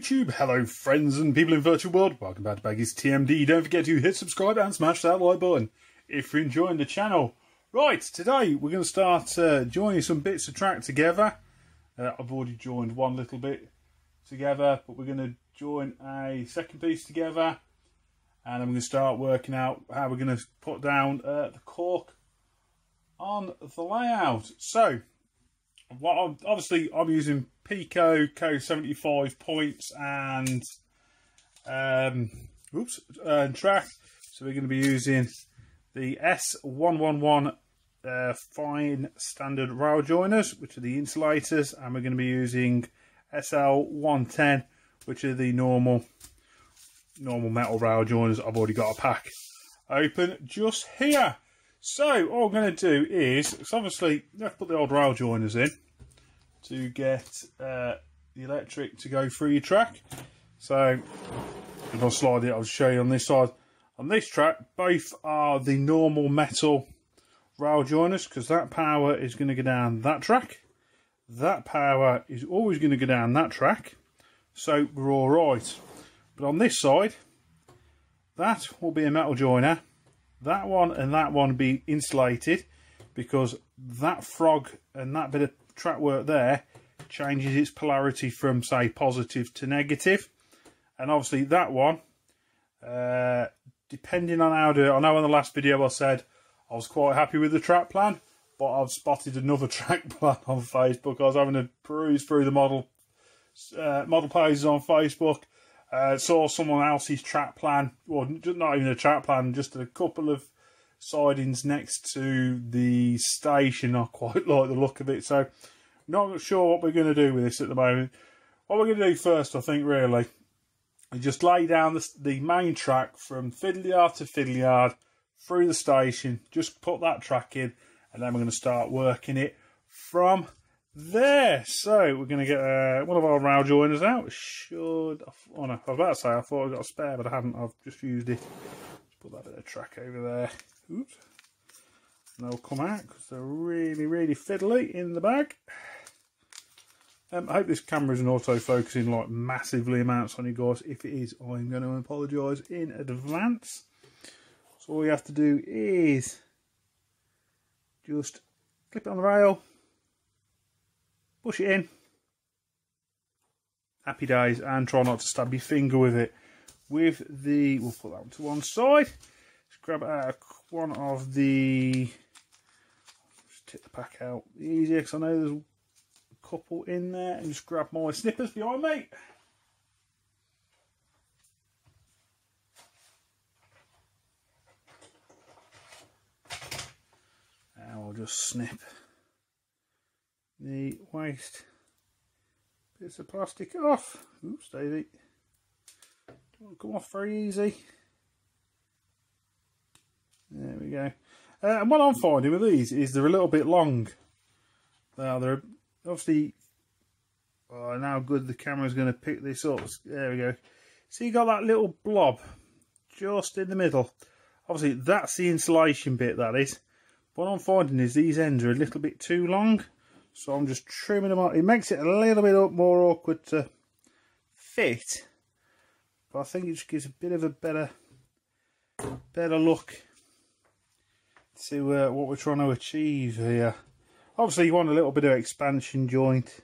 YouTube. Hello friends and people in virtual world. Welcome back to Baggy's TMD. Don't forget to hit subscribe and smash that like button if you're enjoying the channel. Right, today we're going to start joining some bits of track together. I've already joined one little bit together, but we're going to join a second piece together. And I'm going to start working out how we're going to put down the cork on the layout. So, obviously I'm using Pico Co75 points and track. So we're going to be using the S111 fine standard rail joiners, which are the insulators, and we're going to be using SL110, which are the normal metal rail joiners. I've already got a pack open just here. So all I'm going to do is, obviously, let's put the old rail joiners in to get the electric to go through your track. So if I'll slide it, I'll show you on this side. On this track, both are the normal metal rail joiners, because that power is going to go down that track. That power is always going to go down that track. So we're all right. But on this side, that will be a metal joiner. That one and that one will be insulated, because that frog and that bit of track work there changes its polarity from, say, positive to negative. And obviously that one, depending on how to, I know in the last video I said I was quite happy with the track plan, but I've spotted another track plan on Facebook. I was having a peruse through the model pages on Facebook. Saw someone else's track plan, or not even a track plan, just a couple of sidings next to the station. I quite like the look of it, so not sure what we're going to do with this at the moment. What we're going to do first, I think, really, is just lay down the main track from fiddle yard to fiddle yard through the station. Just put that track in, and then we're going to start working it from there. So we're going to get one of our rail joiners out. Oh no, I was about to say I thought I got a spare, but I haven't. I've just used it. Just put that bit of track over there. Oops. And they'll come out because they're really fiddly in the bag. I hope this camera isn't auto-focusing like massively amounts on you guys. If it is, I'm going to apologise in advance. So all you have to do is just clip it on the rail, push it in, happy days, and try not to stab your finger with it. We'll put that one to one side. Let's grab out one of the, just take the pack out easier, because I know there's a couple in there, and just grab my snippers behind me. And I'll just snip the waste bits of plastic off. Oops, Daisy. Don't come off very easy. There we go. And what I'm finding with these is they're a little bit long. They're obviously, oh, now good the camera's going to pick this up. There we go. So you got that little blob just in the middle. Obviously that's the insulation bit, that is. What I'm finding is these ends are a little bit too long. So I'm just trimming them out. It makes it a little bit more awkward to fit, but I think it just gives a bit of a better look to what we're trying to achieve here. Obviously you want a little bit of expansion joint.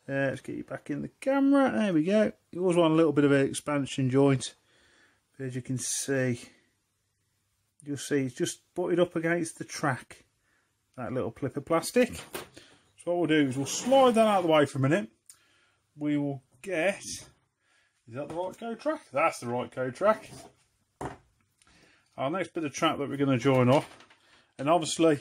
Let's get you back in the camera. There we go. You always want a little bit of an expansion joint. But as you can see, you'll see it's just butted up against the track, that little clip of plastic. So what we'll do is we'll slide that out of the way for a minute. We will get, is that the right code track? That's the right code track. Our next bit of track that we're going to join up, and obviously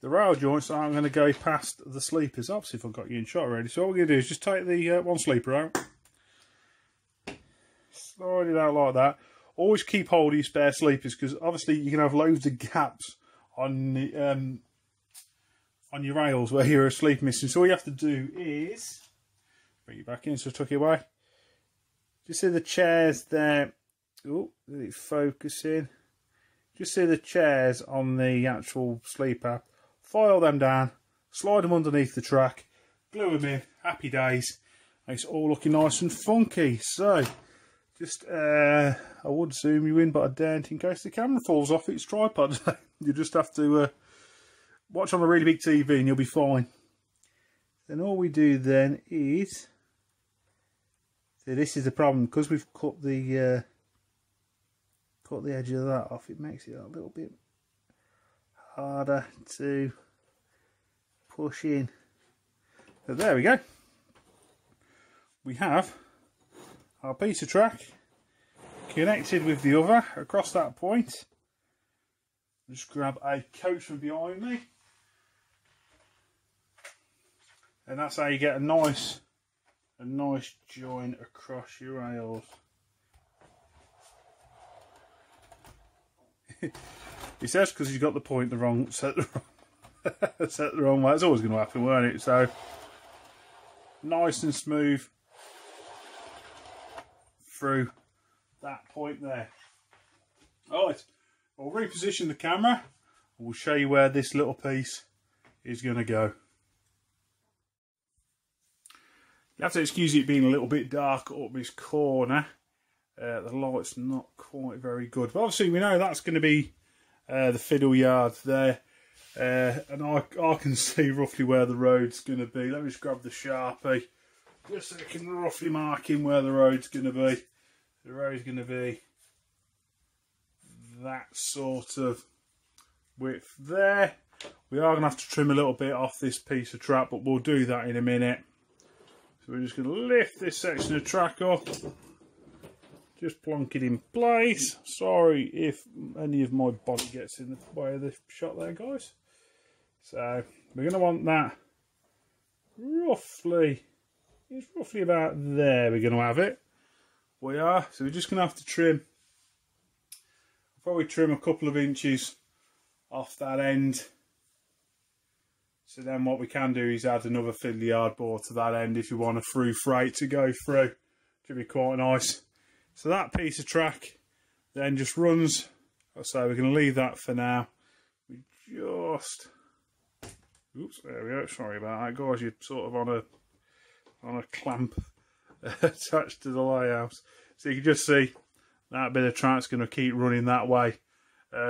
the rail joints aren't going to go past the sleepers. Obviously if I've got you in shot already. So what we're going to do is just take the one sleeper out, slide it out like that. Always keep hold of your spare sleepers, because obviously you can have loads of gaps on the on your rails where you're asleep missing. So all you have to do is bring it back in. So tuck it away. Just see the chairs there. Oh, it's focusing. Just see the chairs on the actual sleeper. File them down, slide them underneath the track, glue them in. Happy days. It's all looking nice and funky. So, just, I would zoom you in, but I daren't in case the camera falls off its tripod. You just have to watch on a really big TV and you'll be fine. Then all we do then is, so this is the problem, because we've cut the edge of that off, it makes it a little bit harder to push in. So there we go. We have our piece of track connected with the other across that point. Just grab a coach from behind me, and that's how you get a nice join across your rails. He says because he's got the point set the wrong way. It's always going to happen, won't it? So nice and smooth through that point there. Alright, I'll reposition the camera and we'll show you where this little piece is going to go. You have to excuse it being a little bit dark up this corner. The light's not quite very good, but obviously we know that's going to be the fiddle yard there, and I can see roughly where the road's going to be. Let me just grab the Sharpie just so I can roughly mark in where the road's going to be. The road's going to be that sort of width there. We are going to have to trim a little bit off this piece of track, but we'll do that in a minute. So we're just going to lift this section of track up, just plonk it in place. Sorry if any of my body gets in the way of the shot there, guys. So we're going to want that roughly, it's roughly about there we're going to have it. We are, so we're just going to have to trim, probably trim a couple of inches off that end. So then what we can do is add another fiddly yard bore to that end if you want a through freight to go through. Should be quite nice. So that piece of track then just runs. So we're going to leave that for now. We just, oops, there we go. Sorry about that, guys. You're sort of on a clamp attached to the layout. So you can just see that bit of track's going to keep running that way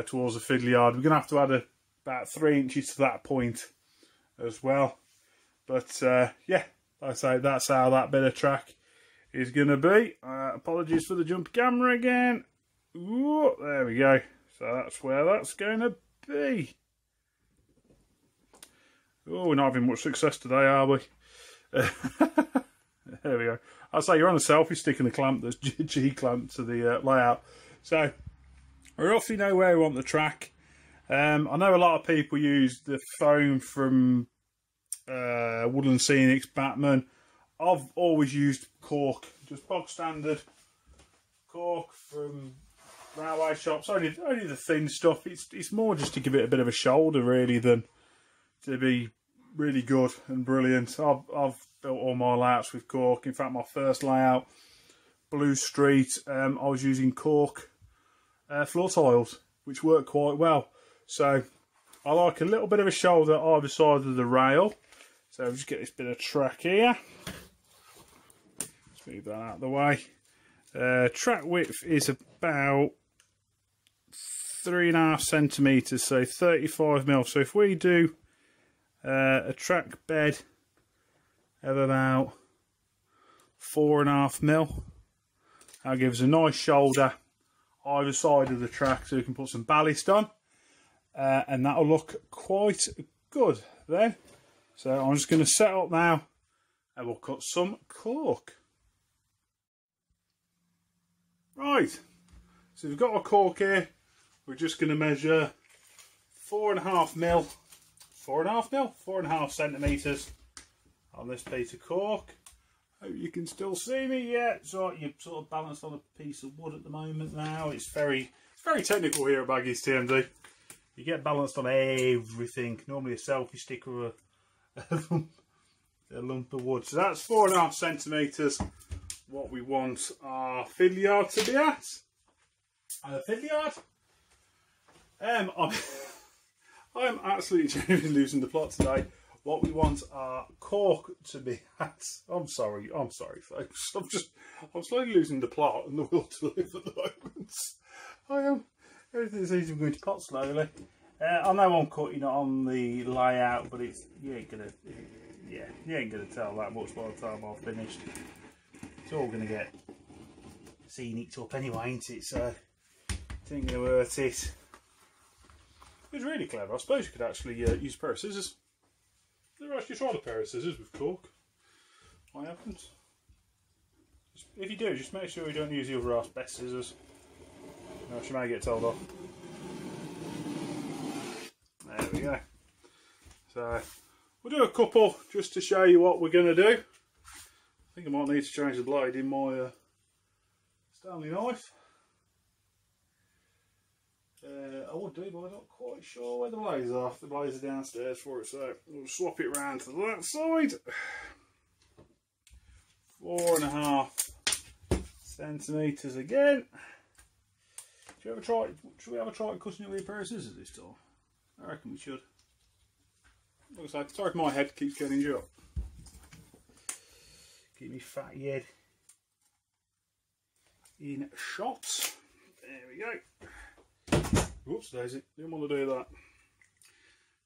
towards the fiddly yard. We're going to have to add about 3 inches to that point as well, but yeah, like I say, that's how that bit of track is going to be. Apologies for the jumpy camera again. Ooh, there we go. So that's where that's going to be. Oh, we're not having much success today, are we? There we go. I'll say you're on a selfie stick and a clamp that's G-clamped to the layout. So we roughly know where we want the track. I know a lot of people use the foam from Woodland Scenics, Batman. I've always used cork, just bog standard cork from railway shops. Only the thin stuff. It's more just to give it a bit of a shoulder, really, than to be really good and brilliant. I've built all my layouts with cork. In fact, my first layout, Blue Street, I was using cork floor tiles, which worked quite well. So I like a little bit of a shoulder either side of the rail. So I'll just get this bit of track here. Let's move that out of the way. Track width is about 3.5 centimetres, so 35 mil. So if we do a track bed of about 4.5 mil, that gives a nice shoulder either side of the track, so we can put some ballast on. And that'll look quite good then. So I'm just going to set up now and we'll cut some cork. Right, so we've got our cork here. We're just going to measure 4.5 centimetres on this piece of cork. Hope you can still see me. Yeah, it's all right. You're sort of balanced on a piece of wood at the moment now. It's very technical here at Baggies TMD. You get balanced on everything. Normally a selfie stick or a lump of wood. So that's 4.5 centimetres. What we want our fiddly yard to be at. Fiddly yard. I'm absolutely genuinely losing the plot today. what we want our cork to be at. I'm sorry folks. I'm slowly losing the plot and the will to live at the moment. I am. Everything seems to be going to pot slowly. I know I'm cutting it on the layout, but you ain't gonna tell that much by the time I've finished. It's all gonna get scenic up anyway, ain't it? So it ain't gonna hurt it. It's really clever. I suppose you could actually use a pair of scissors. Never actually tried a pair of scissors with cork. I haven't. If you do, just make sure you don't use the other half's best scissors. No, she may get told off. There we go. So we'll do a couple just to show you what we're going to do. I think I might need to change the blade in my Stanley knife. I would do, but I'm not quite sure where the blades are. The blades are downstairs for it, so we'll swap it round to that side. 4.5 centimetres again. Should we have a try cutting it with a pair of scissors this time? I reckon we should. Looks like, sorry if my head keeps getting injured. Keep me fatty head in shots. There we go. Whoops, Daisy. Didn't want to do that.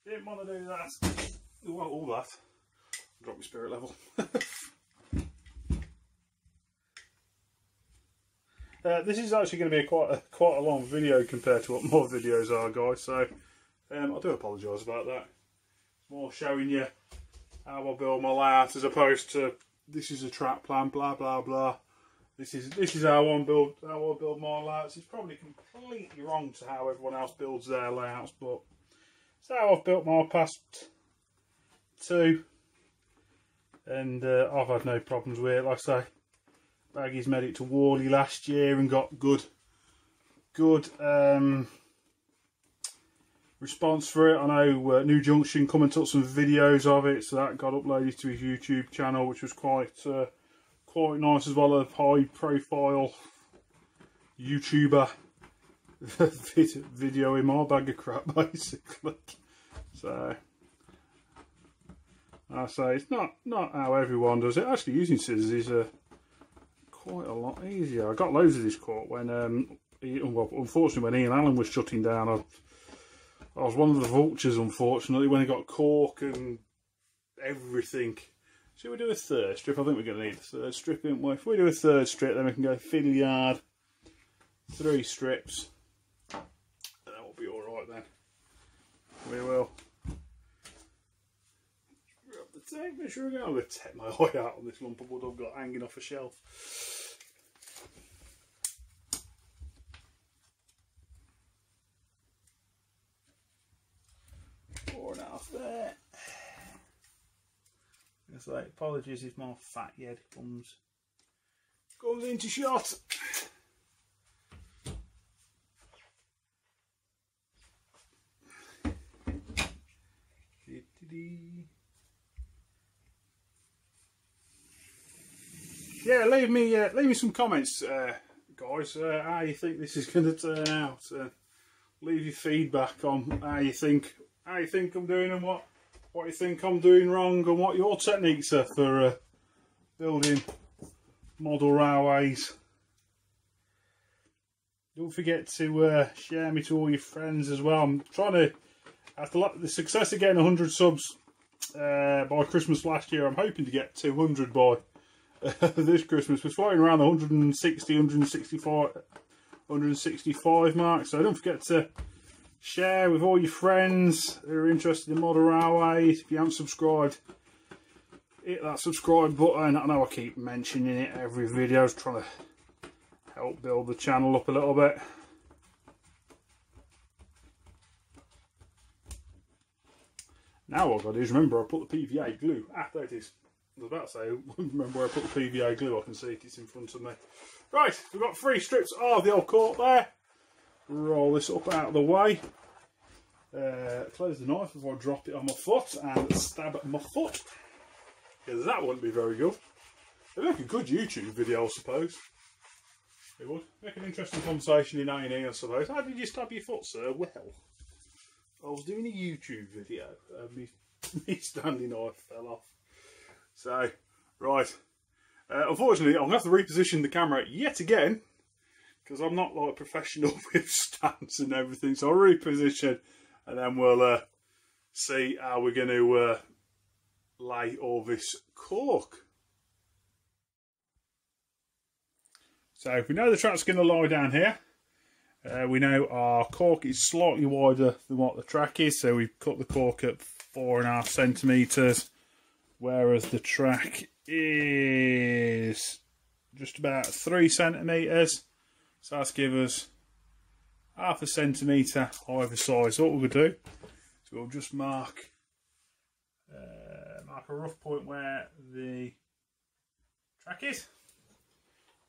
Didn't want to do that. Well, all that. Drop my spirit level. This is actually going to be quite a long video compared to what my videos are, guys. So I do apologise about that. It's more showing you how I build my layout as opposed to this is a track plan, blah blah blah. This is how I build my layouts. It's probably completely wrong to how everyone else builds their layouts, but it's how I've built my past two, and I've had no problems with it. Like I say, Baggy's made it to Worley last year and got good response for it. I know New Junction come and took some videos of it, so that got uploaded to his YouTube channel, which was quite nice as well. A high profile YouTuber video in my bag of crap, basically. So I say it's not how everyone does it. Actually, using scissors is quite a lot easier. I got loads of this cork when unfortunately when Ian Allen was shutting down. I was one of the vultures, unfortunately, when he got cork and everything. Should we do a third strip? I think we're going to need a third strip, aren't we? If we do a third strip, then we can go fiddle yard, 3 strips. And that will be alright then. We will. Grab the tape, make sure I'm going to take my eye out on this lump of wood I've got hanging off a shelf. There. It's like, apologies if my fat head comes into shot. Yeah, leave me some comments, guys. How you think this is going to turn out? Leave your feedback on how you think I'm doing and what you think I'm doing wrong and what your techniques are for building model railways. Don't forget to share me to all your friends as well. I'm trying to, after the success of getting 100 subs by Christmas last year, I'm hoping to get 200 by this Christmas. We're floating around the 160, 165 mark, so don't forget to share with all your friends who are interested in model railways. If you haven't subscribed, hit that subscribe button. I know I keep mentioning it every video. I was trying to help build the channel up a little bit. Now what I've got to do is remember I put the PVA glue. Ah, there it is. I was about to say, remember where I put the PVA glue. I can see it, it's in front of me. Right, we've got 3 strips of the old cork there. Roll this up out of the way. Close the knife before I drop it on my foot and stab at my foot, because that wouldn't be very good. It'd make a good YouTube video, I suppose. It would make an interesting conversation in A&E, I suppose. How did you stab your foot, sir? Well, I was doing a YouTube video of me My Stanley knife fell off. So, right. Unfortunately, I'm going to have to reposition the camera yet again, because I'm not like professional with stands and everything. So I'll reposition, and then we'll see how we're going to lay all this cork. So we know the track's going to lie down here. We know our cork is slightly wider than what the track is, so we've cut the cork at 4.5 centimetres, whereas the track is just about 3 centimetres. So that's give us 0.5 centimetre either side. So what we'll do is we'll just mark a rough point where the track is.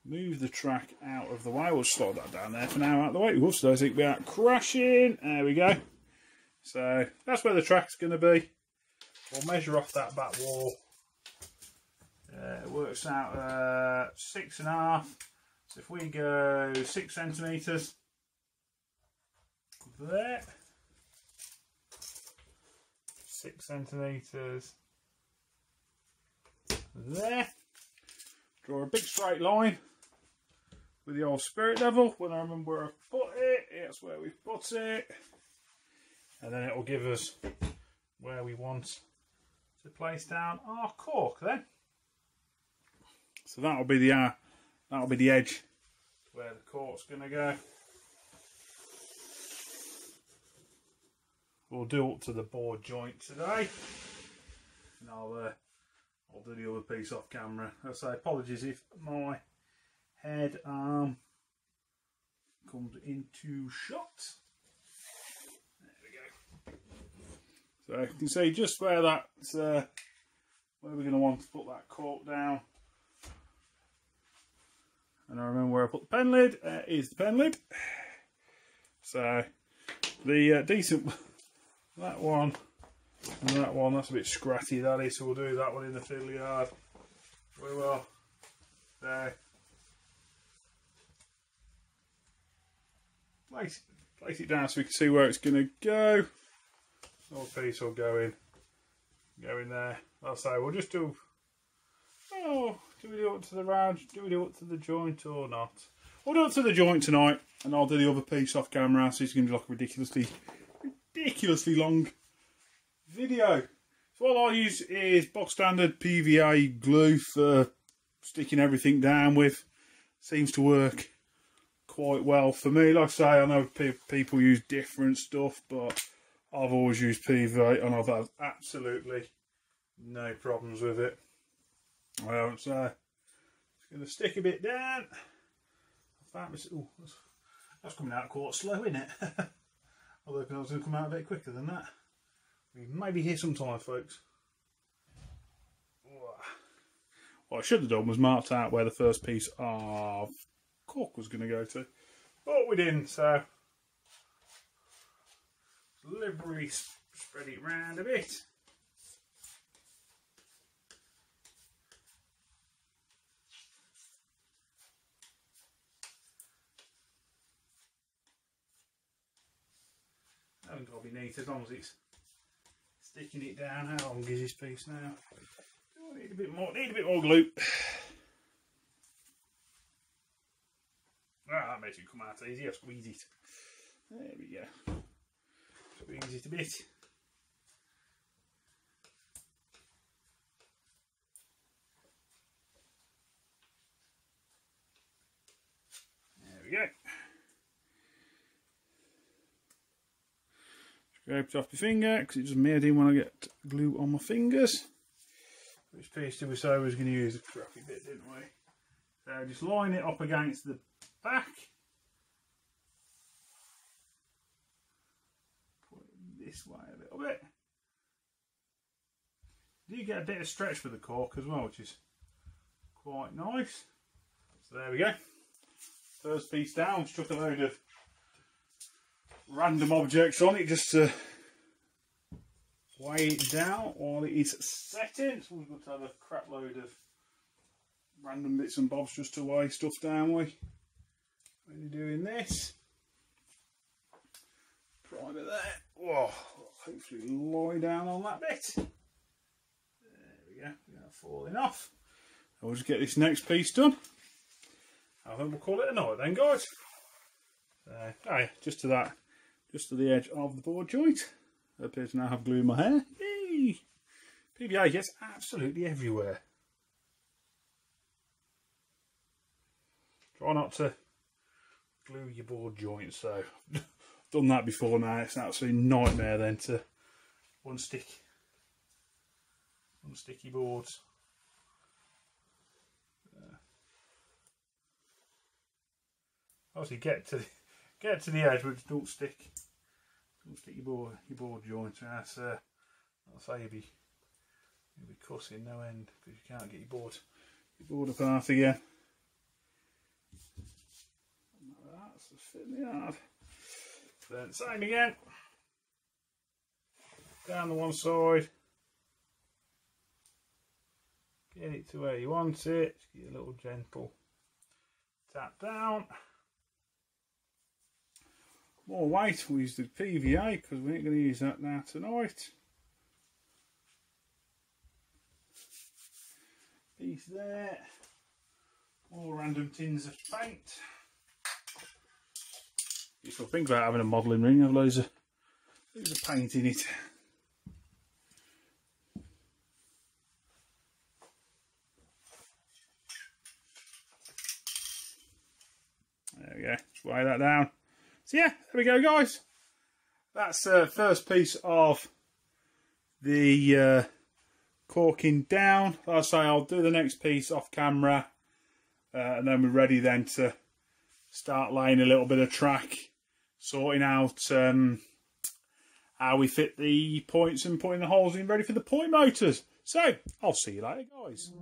Move the track out of the way. We'll slide that down there for now, out of the way. Oops, I think we are crashing. There we go. So that's where the track's going to be. We'll measure off that back wall. It works out 6.5. So if we go 6 centimetres there, 6 centimetres there. Draw a big straight line with the old spirit level. When I remember where I've put it, that's where we've put it. And then it will give us where we want to place down our cork then. So that'll be the edge where the cork's gonna go. We'll do up to the board joint today. And I'll do the other piece off camera. I say apologies if my head arm comes into shot. There we go. So you can see just where that's where we're going to want to put that cork down. And I remember where I put the pen lid. Is the pen lid. So the decent that one. And that one, that's a bit scratty, that is, so we'll do that one in the fiddly yard. We will. There. Place it down so we can see where it's going to go. All piece will go in there. I'll say we'll just do. Oh, do we do it to the round? Do we do it to the joint or not? We'll do it to the joint tonight, and I'll do the other piece off camera, so it's going to look ridiculously long video. So all I use is box standard PVA glue for sticking everything down with. Seems to work quite well for me. Like I say, I know people use different stuff, but I've always used PVA and I've had absolutely no problems with it. So just going to stick a bit down. Oh, that's coming out quite slow, isn't it? Although I was going to come out a bit quicker than that. We may be here sometime, folks. What I should have done was marked out where the first piece of cork was going to go to, but we didn't, so deliberately spread it round a bit. I think I'll be neat as long as it's sticking it down. How long is this piece now? Oh, need a bit more glue. Ah, that makes it come out easy. I'll squeeze it. There we go. Squeeze it a bit. There we go. Scrape it off my finger because it does me. I didn't want to get glue on my fingers. Which piece did we say we was going to use? A crappy bit, didn't we? So just line it up against the back. Put it this way a little bit. You get a bit of stretch for the cork as well, which is quite nice. So there we go. First piece down. Chuck a load of random objects on it just to weigh it down while it is setting. So we've got to have a crap load of random bits and bobs just to weigh stuff down with when you're doing this. Primer there. Whoa. hopefully lie down on that bit. There we go, that's falling off. I'll just get this next piece done. I think we'll call it a night then, guys. Oh yeah, just to the edge of the board joint. I appear to now have glue in my hair. Yay! PVA gets absolutely everywhere. Try not to glue your board joints, so I've done that before now. It's an absolute nightmare then to unstick your boards. Obviously get to the edge, but don't stick your board joints. That's I'll say you'll be cussing no end because you can't get your board apart again. That's just fitting hard. Then same again. Down the one side. Get it to where you want it. Just get a little gentle tap down. More weight, we'll use the PVA because we ain't going to use that now tonight. Piece there. More random tins of paint. Useful thing about having a modelling ring, have loads of paint in it. There we go, just weigh that down. So yeah, there we go, guys. That's the first piece of the corking down. Like I say, I'll do the next piece off camera, and then we're ready then to start laying a little bit of track, sorting out how we fit the points and putting the holes in ready for the point motors. So I'll see you later, guys.